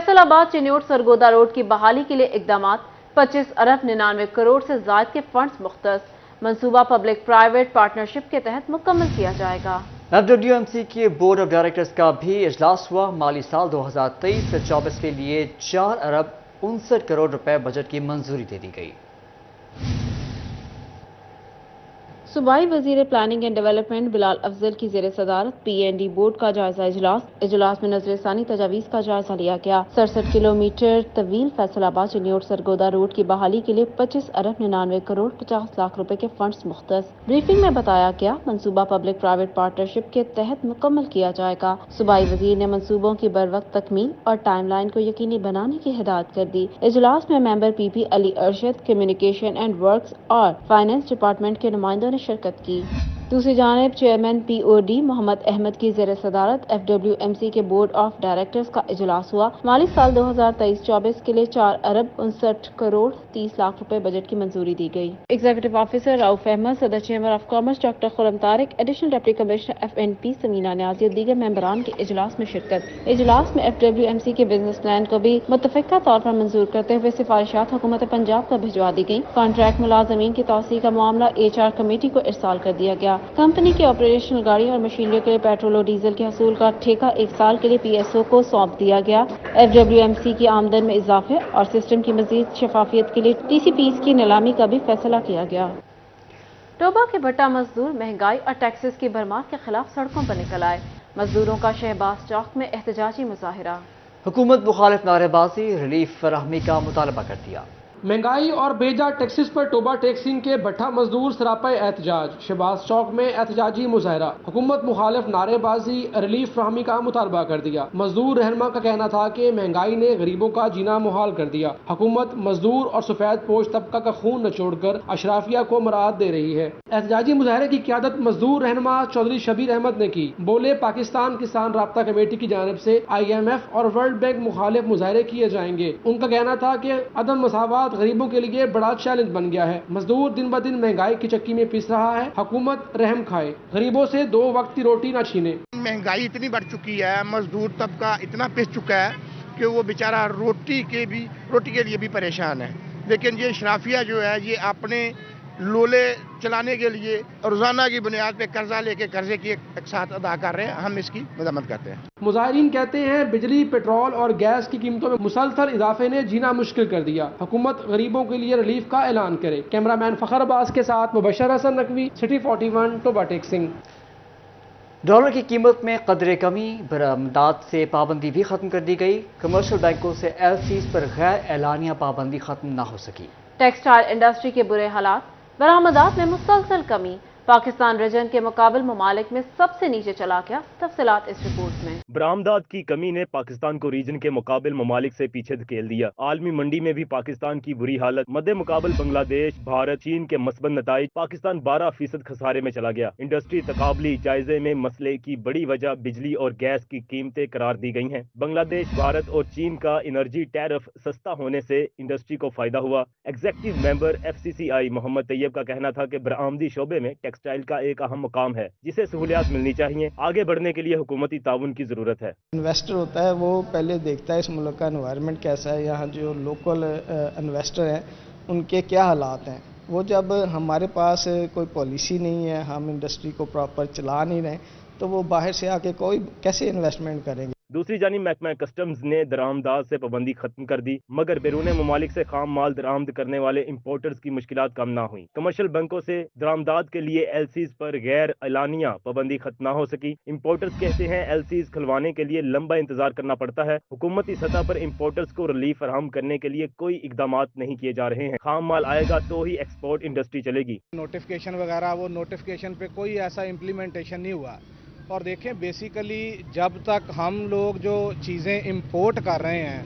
Faisalabad Chiniot Sargodha road की बहाली के लिए इकदामात। 25 अरब 99 करोड़ से जायद के फंड्स मुख्तस। मंसूबा पब्लिक प्राइवेट पार्टनरशिप के तहत मुकम्मल किया जाएगा। FWMC के बोर्ड ऑफ डायरेक्टर्स का भी इजलास हुआ। माली साल 2023 से 24 के लिए 4 अरब 59 करोड़ रुपए बजट की मंजूरी दे दी गई। सूबाई वजीर planning and development Bilal Afzal की जेर सदारत PND बोर्ड का जायजा इजलास में नजरसानी तजावीज़ का जायजा लिया गया। 67 किलोमीटर तवील फैसलाबाद चिन्योट सरगोदा रोड की बहाली के लिए 25 अरब 99 करोड़ 50 लाख रुपए के फंड्स मुख्तस। ब्रीफिंग में बताया गया मंसूबा पब्लिक प्राइवेट पार्टनरशिप के तहत मुकम्मल किया जाएगा। सूबाई वजीर ने मंसूबों की बरवक्त तकमील और टाइम लाइन को यकीनी बनाने की हिदायत कर दी। इजलास में member PP Ali Arshad, communication and works और फाइनेंस डिपार्टमेंट के नुमाइंदों ने शिरकत की। दूसरी जानिब चेयरमैन POD मोहम्मद अहमद की जेर सदारत FWMC के बोर्ड ऑफ डायरेक्टर्स का इजलास हुआ। माली साल 2023-24 के लिए 4 अरब 59 करोड़ 30 लाख रुपए बजट की मंजूरी दी गई। एग्जीक्यूटिव ऑफिसर रऊफ अहमद, सदर chamber of commerce doctor Khurram Tariq, additional deputy commissioner FNP Samina Niazi और दीगर मेंबरान के इजलास में शिरकत। इजलास में FWMC के बिजनेस प्लान को भी मुतफिका तौर पर मंजूर करते हुए सिफारिशात हुकूमत पंजाब को भिजवा दी गई। कॉन्ट्रैक्ट मुलाजमीन की तौसीह का मामला HR कमेटी को इरसाल कर दिया गया। कंपनी के ऑपरेशनल गाड़ी और मशीनरी के लिए पेट्रोल और डीजल के हसूल का ठेका 1 साल के लिए PSO को सौंप दिया गया। FWMC की आमदन में इजाफे और सिस्टम की मजीद शफाफियत के लिए TCPs की नीलामी का भी फैसला किया गया। टोबा के भट्टा मजदूर महंगाई और टैक्सेस की भरमार के खिलाफ सड़कों पर निकल आए। मजदूरों का शहबाज चौक में एहतजाजी मुजाहिरा। हुकूमत मुखालिफ नारेबाजी, रिलीफ फराहमी का मुतालबा कर दिया। महंगाई और बेजा टैक्सेस पर टोबा टैक्सिंग के भट्टा मजदूर सरापा एहतजाज, शहबाज चौक में एहतजाजी मुजाहरा। हुकूमत मुखालिफ नारेबाजी, रिलीफ फराहमी का मुतालबा कर दिया। मजदूर रहनमा का कहना था कि महंगाई ने गरीबों का जीना मुहाल कर दिया। हुकूमत मजदूर और सफेद पोश तबका का खून नचोड़कर अशराफिया को मराद दे रही है। एहतजाजी मुजाहरे की क़यादत मजदूर रहनमा चौधरी शबीर अहमद ने की। बोले, पाकिस्तान किसान राब्ता कमेटी की जानिब से IMF और वर्ल्ड बैंक मुखालिफ मुजाहरे किए जाएंगे। उनका कहना था कि अदम मसावत गरीबों के लिए बड़ा चैलेंज बन गया है। मजदूर दिन ब दिन महंगाई की चक्की में पिस रहा है। हुकूमत रहम खाए, गरीबों से 2 वक्त की रोटी ना छीने। महंगाई इतनी बढ़ चुकी है, मजदूर तबका इतना पिस चुका है कि वो बेचारा रोटी के लिए भी परेशान है। लेकिन ये शराफिया जो है, ये अपने लोले चलाने के लिए रोजाना की बुनियाद पे कर्जा लेके कर्जे की एक साथ अदा कर रहे हैं। हम इसकी मदद करते हैं। मुजाहिरीन कहते हैं बिजली, पेट्रोल और गैस की कीमतों में मुसलसल इजाफे ने जीना मुश्किल कर दिया। हुकूमत गरीबों के लिए रिलीफ का ऐलान करे। कैमरामैन फखर अब्बास के साथ Mubashar Hasan Naqvi, city 41, Toba taxing. Dollar की कीमत में कदरे कमी, बरामदात से पाबंदी भी खत्म कर दी गई। कमर्शियल बैंकों से LCs पर गैर एलानिया पाबंदी खत्म न हो सकी। टेक्सटाइल इंडस्ट्री के बुरे हालात, बरामदात में मुसलसल कमी। पाकिस्तान रीजन के मुकाबले ममालिक में सबसे नीचे चला गया। तफसीलात इस रिपोर्ट में। बरामदात की कमी ने पाकिस्तान को रीजन के मुकाबले ममालिक से पीछे धकेल दिया। आलमी मंडी में भी पाकिस्तान की बुरी हालत। मद्दे मुकाबल बांग्लादेश, भारत, चीन के मस्बत नताइज, पाकिस्तान 12% खसारे में चला गया। इंडस्ट्री तकाबली जायजे में मसले की बड़ी वजह बिजली और गैस की कीमतें करार दी गई हैं। बांग्लादेश, भारत और चीन का एनर्जी टैरिफ सस्ता होने से इंडस्ट्री को फायदा हुआ। Executive member FCCI Mohammad Tayyab का कहना था कि बरामदी शोबे में टेक्सटाइल का एक अहम मुकाम है, जिसे सहूलियात मिलनी चाहिए। आगे बढ़ने के लिए हुकूमती ताउन की जरूरत है। इन्वेस्टर होता है वो पहले देखता है इस मुल्क का एनवायरनमेंट कैसा है, यहाँ जो लोकल इन्वेस्टर हैं उनके क्या हालात हैं। वो जब हमारे पास कोई पॉलिसी नहीं है, हम इंडस्ट्री को प्रॉपर चला नहीं रहे, तो वो बाहर से आके कोई कैसे इन्वेस्टमेंट करेंगे। दूसरी जानिब महकमा कस्टम्स ने दरामदात से पाबंदी खत्म कर दी, मगर बैरून ममालिक से खाम माल दरामद करने वाले इम्पोर्टर्स की मुश्किलात कम ना हुई। कमर्शियल बैंकों से दरामदात के लिए LCs पर गैर एलानिया पाबंदी खत्म ना हो सकी। इम्पोर्टर्स कहते हैं LCs खुलवाने के लिए लंबा इंतजार करना पड़ता है। हुकूमती सतह पर इम्पोर्टर्स को रिलीफ फराहम करने के लिए कोई इकदामात नहीं किए जा रहे हैं। खाम माल आएगा तो ही एक्सपोर्ट इंडस्ट्री चलेगी। नोटिफिकेशन वगैरह, वो नोटिफिकेशन पे कोई ऐसा इम्प्लीमेंटेशन नहीं हुआ। और देखें, बेसिकली जब तक हम लोग जो चीज़ें इंपोर्ट कर रहे हैं,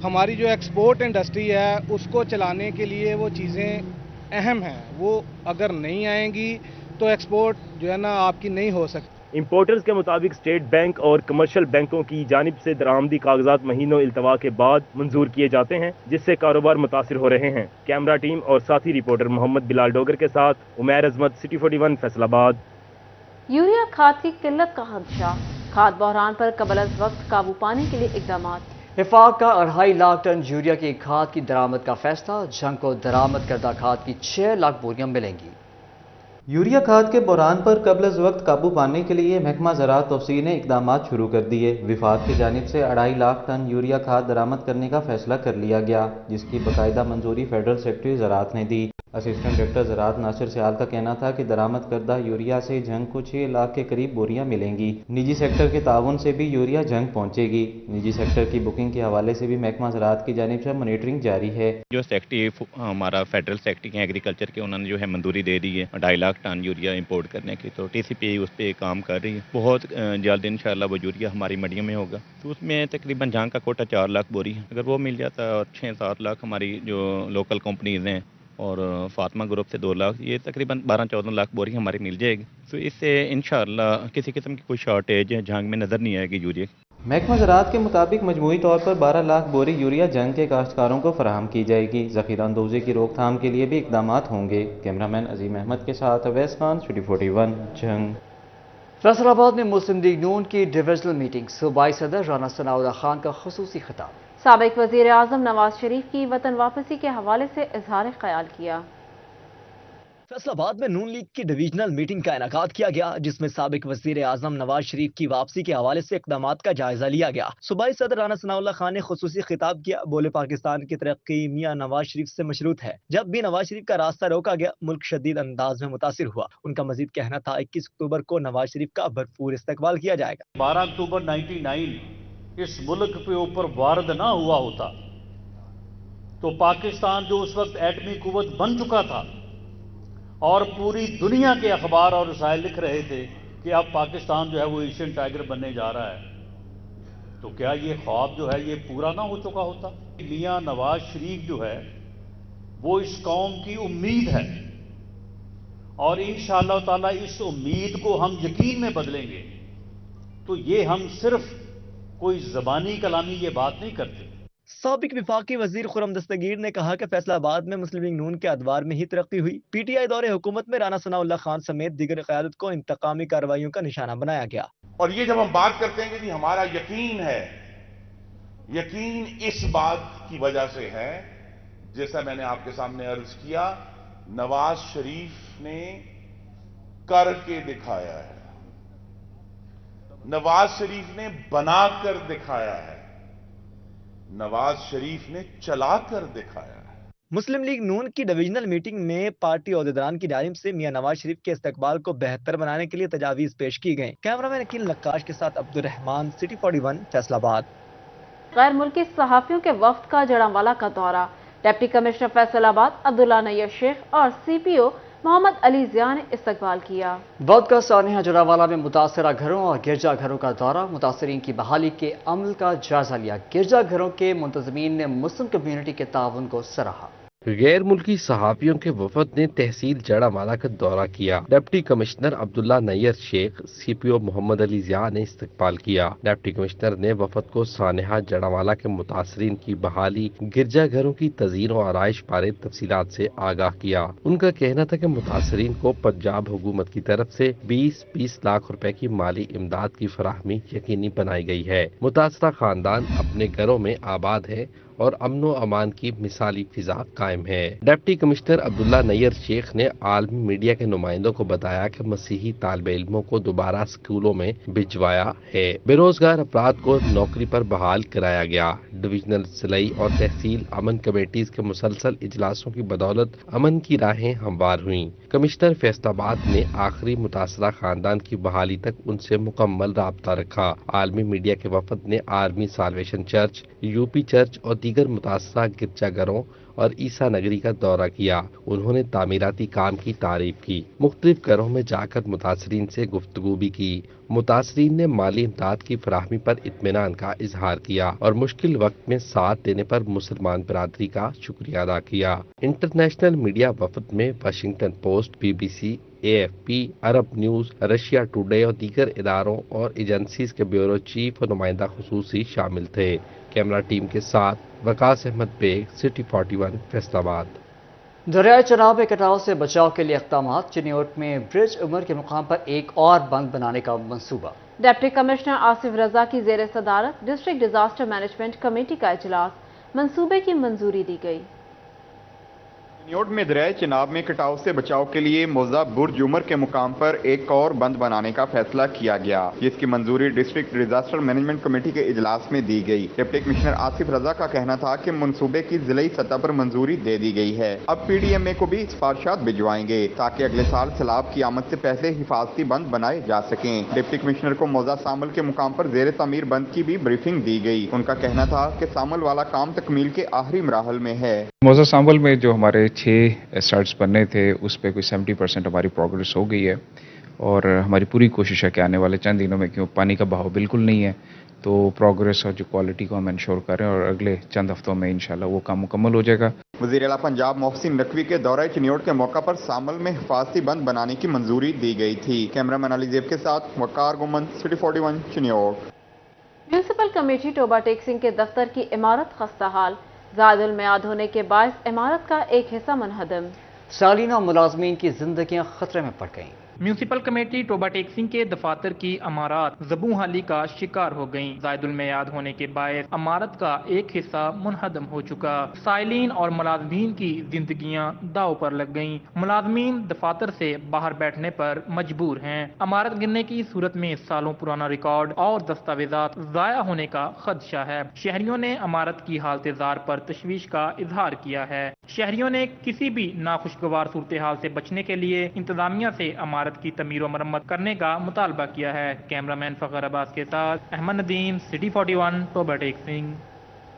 हमारी जो एक्सपोर्ट इंडस्ट्री है उसको चलाने के लिए वो चीज़ें अहम हैं। वो अगर नहीं आएंगी तो एक्सपोर्ट जो है ना आपकी नहीं हो सकती। इम्पोर्टर्स के मुताबिक स्टेट बैंक और कमर्शियल बैंकों की जानिब से दरामदी कागजात महीनों इल्तवा के बाद मंजूर किए जाते हैं, जिससे कारोबार मुतासिर हो रहे हैं। कैमरा टीम और साथी रिपोर्टर मोहम्मद बिलाल डोगर के साथ उमैर अजमत, सिटी 41, फैसलाबाद। यूरिया खाद की किल्लत का खदशा, खाद बहरान पर कबल अज वक्त काबू पाने के लिए इकदामात। وفاق کا 2.5 لاکھ ٹن یوریا کی کھاد کی درآمد کا فیصلہ، جنگ کو درآمد کردہ کھاد کی 6 لاکھ بوریاں ملیں گی۔ یوریا کھاد کے بحران پر قبل از وقت قابو پانے کے لیے محکمہ زراعت توسیع نے اقدامات شروع کر دیے۔ وفاق کی جانب سے 2.5 لاکھ ٹن یوریا کھاد درآمد کرنے کا فیصلہ کر لیا گیا، جس کی باقاعدہ منظوری فیڈرل سیکرٹری زراعت نے دی۔ اسسٹنٹ ڈائریکٹر زراعت ناصر سیال کا کہنا تھا کہ درآمد کردہ یوریا سے جنگ کو 6 لاکھ کے قریب بوریاں ملیں گی۔ نجی سیکٹر کے تعاون سے بھی یوریا جنگ پہنچے گی۔ نجی سیکٹر کی بکنگ کے حوالے سے بھی محکمہ زراعت کی جانب سے مانیٹرنگ جاری ہے۔ جو سیکٹری ہمارا فیڈرل سیکٹری ہیں ایگریکلچر کے، انہوں نے جو ہے منظوری دے دی ہے 2.5 لاکھ ٹن یوریا امپورٹ کرنے کی، تو ٹی سی پی اس پہ کام کر رہی ہے۔ بہت جلد انشاءاللہ وہ یوریا ہماری منڈیوں میں ہوگا، تو اس میں تقریباً جنگ کا کوٹا 4 لاکھ بوری ہے۔ اگر وہ مل جاتا ہے اور 6-7 لاکھ ہماری جو لوکل کمپنیز ہیں اور فاطمہ گروپ سے 2 لاکھ، یہ تقریباً 12-14 لاکھ بوری ہماری مل جائے گی، تو اس سے انشاءاللہ کسی قسم کی کوئی شارٹیج جنگ میں نظر نہیں آئے گی یوریا۔ محکمہ زراعت کے مطابق مجموعی طور پر 12 لاکھ بوری یوریا جنگ کے کاشتکاروں کو فراہم کی جائے گی۔ ذخیرہ اندوزی کی روک تھام کے لیے بھی اقدامات ہوں گے۔ کیمرامین عظیم احمد کے ساتھ اویس خان، سٹی 41 جنگ۔ فیصل آباد میں مسلم لیگ نون کی ڈویژنل میٹنگ، صوبائی صدر رانا ثناءاللہ خان کا خصوصی خطاب۔ سابق وزیر اعظم نواز شریف کی وطن واپسی کے حوالے سے اظہار خیال کیا۔ فیصل آباد میں نون لیگ کی ڈویژنل میٹنگ کا انعقاد کیا گیا، جس میں سابق وزیر اعظم نواز شریف کی واپسی کے حوالے سے اقدامات کا جائزہ لیا گیا۔ صوبائی صدر رانا ثناءاللہ خان نے خصوصی خطاب کیا، بولے پاکستان کی ترقی میاں نواز شریف سے مشروط ہے۔ جب بھی نواز شریف کا راستہ روکا گیا، ملک شدید انداز میں متاثر ہوا۔ ان کا مزید کہنا تھا 21 اکتوبر کو نواز شریف کا بھرپور استقبال کیا جائے گا۔ 12 اکتوبر 99 اس ملک پہ اوپر وارد نہ ہوا ہوتا تو پاکستان جو اس وقت ایٹمی قوت بن چکا تھا اور پوری دنیا کے اخبار اور رسائل لکھ رہے تھے کہ اب پاکستان جو ہے وہ ایشین ٹائیگر بننے جا رہا ہے، تو کیا یہ خواب جو ہے یہ پورا نہ ہو چکا ہوتا؟ میاں نواز شریف جو ہے وہ اس قوم کی امید ہے، اور انشاءاللہ تعالی اس امید کو ہم یقین میں بدلیں گے۔ تو یہ ہم صرف کوئی زبانی کلامی یہ بات نہیں کرتے۔ سابق وفاقی وزیر خرم دستگیر نے کہا کہ فیصل آباد میں مسلم لیگ نون کے ادوار میں ہی ترقی ہوئی۔ پی ٹی آئی دور حکومت میں رانا ثناءاللہ خان سمیت دیگر قیادت کو انتقامی کارروائیوں کا نشانہ بنایا گیا۔ اور یہ جب ہم بات کرتے ہیں کہ جی ہمارا یقین ہے، یقین اس بات کی وجہ سے ہے، جیسا میں نے آپ کے سامنے عرض کیا، نواز شریف نے کر کے دکھایا ہے، نواز شریف نے بنا کر دکھایا ہے، نواز شریف نے چلا کر دکھایا ہے۔ مسلم لیگ نون کی ڈویژنل میٹنگ میں پارٹی عہدیداران کی جانب سے میاں نواز شریف کے استقبال کو بہتر بنانے کے لیے تجاویز پیش کی گئیں۔ کیمرامین عقیل نقاش کے ساتھ عبدالرحمان، سٹی 41 فیصل آباد۔ غیر ملکی صحافیوں کے وفد کا جڑانوالہ کا دورہ، ڈپٹی کمشنر فیصل آباد عبداللہ نیر شیخ اور سی پی او محمد علی ضیاء نے استقبال کیا۔ وفد کا سانحہ جڑانوالہ میں متاثرہ گھروں اور گرجا گھروں کا دورہ، متاثرین کی بحالی کے عمل کا جائزہ لیا۔ گرجا گھروں کے منتظمین نے مسلم کمیونٹی کے تعاون کو سراہا۔ غیر ملکی صحافیوں کے وفد نے تحصیل جڑانوالہ کا دورہ کیا۔ ڈپٹی کمشنر عبداللہ نیر شیخ، سی پی او محمد علی ضیاء نے استقبال کیا۔ ڈپٹی کمشنر نے وفد کو سانحہ جڑانوالہ کے متاثرین کی بحالی، گرجا گھروں کی تزئین و آرائش بارے تفصیلات سے آگاہ کیا۔ ان کا کہنا تھا کہ متاثرین کو پنجاب حکومت کی طرف سے 20 لاکھ روپے کی مالی امداد کی فراہمی یقینی بنائی گئی ہے۔ متاثرہ خاندان اپنے گھروں میں آباد ہے اور امن و امان کی مثالی فضا قائم ہے۔ ڈپٹی کمشنر عبداللہ نیر شیخ نے عالمی میڈیا کے نمائندوں کو بتایا کہ مسیحی طالب علموں کو دوبارہ اسکولوں میں بھجوایا ہے۔ بے روزگار افراد کو نوکری پر بحال کرایا گیا۔ ڈویژنل ضلعی اور تحصیل امن کمیٹیز کے مسلسل اجلاسوں کی بدولت امن کی راہیں ہموار ہوئیں۔ کمشنر فیصل آباد نے آخری متاثرہ خاندان کی بحالی تک ان سے مکمل رابطہ رکھا۔ عالمی میڈیا کے وفد نے army salvation church, U P church اور دیگر متاثرہ گرجا گھروں اور عیسیٰ نگری کا دورہ کیا۔ انہوں نے تعمیراتی کام کی تعریف کی، مختلف گھروں میں جا کر متاثرین سے گفتگو بھی کی۔ متاثرین نے مالی امداد کی فراہمی پر اطمینان کا اظہار کیا اور مشکل وقت میں ساتھ دینے پر مسلمان برادری کا شکریہ ادا کیا۔ انٹرنیشنل میڈیا وفد میں Washington Post, B B C, A F P, Arab News, Russia Today اور دیگر اداروں اور ایجنسیز کے بیورو چیف اور نمائندہ خصوصی شامل تھے۔ کیمرہ ٹیم کے ساتھ وقاص احمد بیگ، سٹی 41 فیصل آباد۔ दरियाए चनाब में कटाव से बचाव के लिए इक़दाम। चिन्योट में ब्रिज उमर के मुकाम पर एक और बंद बनाने का मंसूबा। डिप्टी कमिश्नर आसिफ रजा की जेर सदारत डिस्ट्रिक्ट डिजास्टर मैनेजमेंट कमेटी का इजलास, मंसूबे की मंजूरी दी गई। चिन्योट में दरियाए चिनाब में कटाव से बचाव के लिए मौजा बुर्ज उमर के मुकाम पर एक और बंद बनाने का फैसला किया गया, जिसकी मंजूरी डिस्ट्रिक्ट डिजास्टर मैनेजमेंट कमेटी के इजलास में दी गई। डिप्टी कमिश्नर आसिफ रजा का कहना था कि मंसूबे की जिलाई सतह पर मंजूरी दे दी गई है। अब PDMA को भी सिफारिशात भिजवाएंगे ताकि अगले साल सैलाब की आमद से पहले हिफाजती बंद बनाए जा सकें। डिप्टी कमिश्नर को मौजा सामल के मुकाम पर जेर तमीर बंद की भी ब्रीफिंग दी गई। उनका कहना था कि सामल वाला काम तकमील के आखिरी मराहल में है। मौजा सामल में जो हमारे 6 स्टार्ट्स बनने थे उस पर कोई 70% हमारी प्रोग्रेस हो गई है और हमारी पूरी कोशिश है कि आने वाले चंद दिनों में, क्यों पानी का बहाव बिल्कुल नहीं है, तो प्रोग्रेस और जो क्वालिटी को हम इंश्योर करें और अगले चंद हफ्तों में इंशाल्लाह वो काम मुकम्मल हो जाएगा। वज़ीर आला पंजाब मोहसिन नकवी के दौरे चिन्योट के मौका पर सामल में हिफाजती बंद बनाने की मंजूरी दी गई थी। कैमरामैन अली ज़ेब के साथ Waqar Guman, city 41 Chiniot. Municipal committee Toba Tek Singh के दफ्तर की इमारत खस्ता हाल, ज़ायदुल मियाद होने के बायस इमारत का एक हिस्सा मुनहदम। सालीना मुलाजमीन की जिंदगियां खतरे में पड़ गईं। म्यूनसिपल कमेटी टोबा टेक्सिंग के दफातर की अमारत ज़बू हाली का शिकार हो गईं। ज़ायदुल मियाद होने के बायस अमारत का एक हिस्सा मुनहदम हो चुका। साइलिन और मुलाजमीन की जिंदगियां दाव पर लग गईं। मुलाजमीन दफातर से बाहर बैठने पर मजबूर हैं। अमारत गिरने की सूरत में सालों पुराना रिकॉर्ड और दस्तावेजात ज़ाया होने का खदशा है। शहरियों ने अमारत की हालत ज़ार पर तशवीश का इजहार किया है। शहरियों ने किसी भी नाखुशगवार सूरत हाल से बचने के लिए इंतजामिया से अमारत की तमीर और मरम्मत करने का मुतालबा किया है। कैमरामैन फखर अब्बास के साथ अहमद नदीम, सिटी 41 टोबा टेक्सिंग।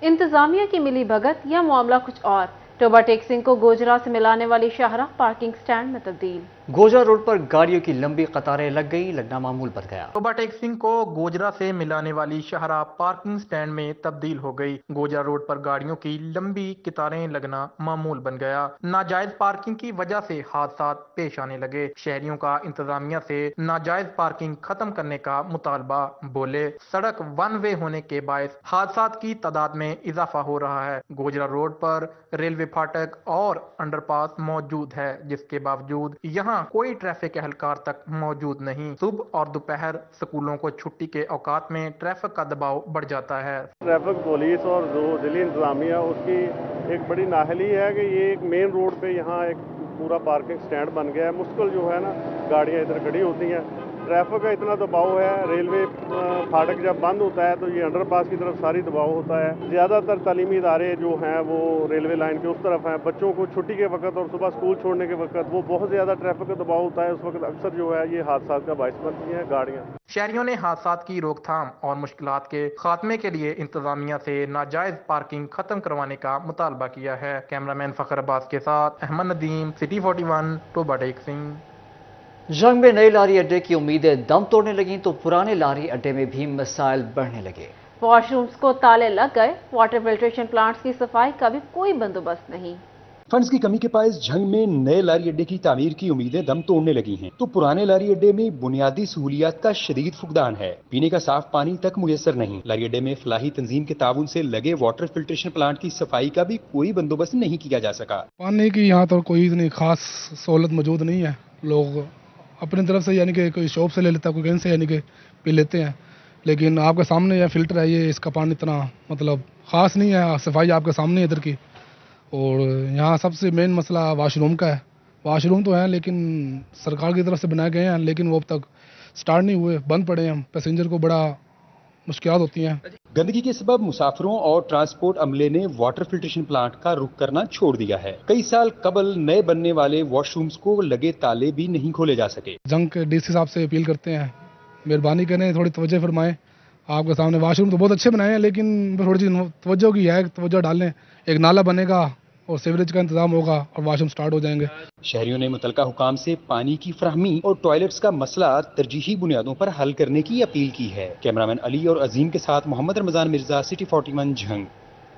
इंतजामिया की मिली भगत या मामला कुछ और। टोबा टेक्सिंग को गोजरा से मिलाने वाली शाहराह पार्किंग स्टैंड में तब्दील। गोजरा रोड पर गाड़ियों की लंबी कतारें लग गई, लगना मामूल बन गया। टोबा टेक्सिंग को गोजरा से मिलाने वाली शाहराह पार्किंग स्टैंड में तब्दील हो गई। गोजरा रोड पर गाड़ियों की लंबी कतारें लगना मामूल बन गया। नाजायज पार्किंग की वजह से हादसा पेश आने लगे। शहरियों का इंतजामिया से नाजायज पार्किंग खत्म करने का मुतालबा। बोले सड़क वन वे होने के बायस हादसा की तादाद में इजाफा हो रहा है। गोजरा रोड पर रेलवे फाटक और अंडरपास मौजूद है, जिसके बावजूद यहाँ कोई ट्रैफिक एहलकार तक मौजूद नहीं। सुबह और दोपहर स्कूलों को छुट्टी के औकात में ट्रैफिक का दबाव बढ़ जाता है। ट्रैफिक पुलिस और जो जिली इंतजामिया उसकी एक बड़ी नाहली है कि ये एक मेन रोड पे यहाँ एक पूरा पार्किंग स्टैंड बन गया है। मुश्किल जो है ना गाड़ियाँ इधर खड़ी होती हैं, ट्रैफिक का इतना दबाव है। रेलवे फाटक जब बंद होता है तो ये अंडरपास की तरफ सारी दबाव होता है। ज़्यादातर तालीमी इदारे जो हैं वो रेलवे लाइन के उस तरफ हैं। बच्चों को छुट्टी के वक्त और सुबह स्कूल छोड़ने के वक्त वो बहुत ज़्यादा ट्रैफिक का दबाव होता है। उस वक्त अक्सर जो है ये हादसा का बायस बनती हैं गाड़ियाँ। शहरियों ने हादसा की रोकथाम और मुश्किलात के खात्मे के लिए इंतजामिया से नाजायज पार्किंग खत्म करवाने का मुतालबा किया है। कैमरामैन फखर अब्बास के साथ अहमद नदीम, सिटी 41 टोबा टेक्सिंग। जंग में नए लारी अड्डे की उम्मीदें दम तोड़ने लगी तो पुराने लारी अड्डे में भी मसाइल बढ़ने लगे। वॉशरूम्स को ताले लग गए, वाटर फिल्ट्रेशन प्लांट्स की सफाई का भी कोई बंदोबस्त नहीं। फंड्स की कमी के बायस झंग में नए लारी अड्डे की तामीर की उम्मीदें दम तोड़ने लगी हैं, तो पुराने लारी अड्डे में बुनियादी सहूलियात का शदीद फुकदान है। पीने का साफ पानी तक मुयसर नहीं। लारी अड्डे में फलाही तंजीम के ताउन से लगे वाटर फिल्ट्रेशन प्लांट की सफाई का भी कोई बंदोबस्त नहीं किया जा सका। पानी की यहाँ तो कोई इतनी खास सहूलत मौजूद नहीं है। लोग अपनी तरफ से यानी कि कोई शॉप से ले लेता है, कोई कहीं से यानी कि पी लेते हैं, लेकिन आपके सामने यह फिल्टर है, ये इसका पानी इतना मतलब ख़ास नहीं है। सफाई आपके सामने इधर की। और यहाँ सबसे मेन मसला वाशरूम का है। वाशरूम तो हैं लेकिन सरकार की तरफ से बनाए गए हैं, लेकिन वो अब तक स्टार्ट नहीं हुए, बंद पड़े हैं। पैसेंजर को बड़ा मुश्किलात होती हैं। गंदगी के सबब मुसाफिरों और ट्रांसपोर्ट अमले ने वाटर फिल्ट्रेशन प्लांट का रुख करना छोड़ दिया है। कई साल कबल नए बनने वाले वॉशरूम्स को लगे ताले भी नहीं खोले जा सके। जंग के डीसी साहब से अपील करते हैं, मेहरबानी करें, थोड़ी तवज्जो फरमाएं। आपके सामने वाशरूम तो बहुत अच्छे बनाए हैं, लेकिन थोड़ी सी तवज्जो की है, तवज्जो डालें। एक नाला बनेगा और सीवरेज का इंतजाम होगा और वाशरूम स्टार्ट हो जाएंगे। शहरियों ने मुतलका हुकाम से पानी की फराहमी और टॉयलेट्स का मसला तरजीही बुनियादों पर हल करने की अपील की है। कैमरामैन अली और अजीम के साथ मोहम्मद रमजान मिर्जा, सिटी 41 झंग।